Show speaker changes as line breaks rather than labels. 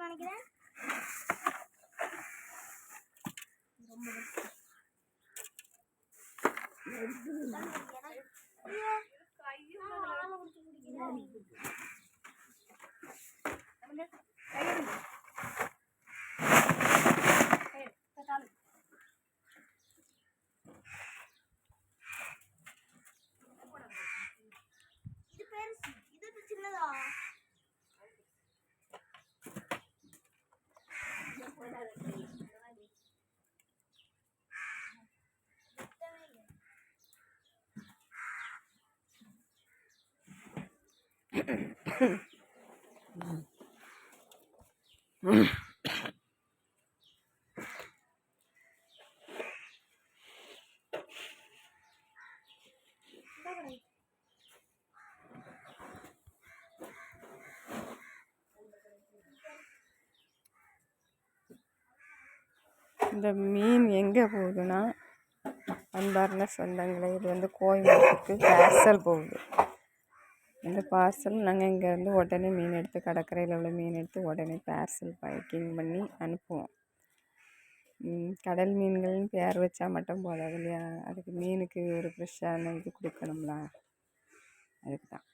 நினைக்கிறேன். இது சின்னதா
இந்த மீன் எங்கே போகுதுன்னா, அன்பார்ந்த சொந்தங்களே, இது வந்து கோயம்புத்தூருக்கு பார்சல் போகுது. இந்த பார்சல் நாங்கள் இங்கேருந்து உடனே மீன் எடுத்து கடற்கரையில் உள்ள மீன் எடுத்து உடனே பார்சல் பேக்கிங் பண்ணி அனுப்புவோம். கடல் மீன்கள்னு பேர் வச்சா மட்டும் போதாது இல்லையா, அதுக்கு மீனுக்கு ஒரு ஃப்ரெஷ்ஷான இது கொடுக்கணும்ல, அதுக்கு தான்.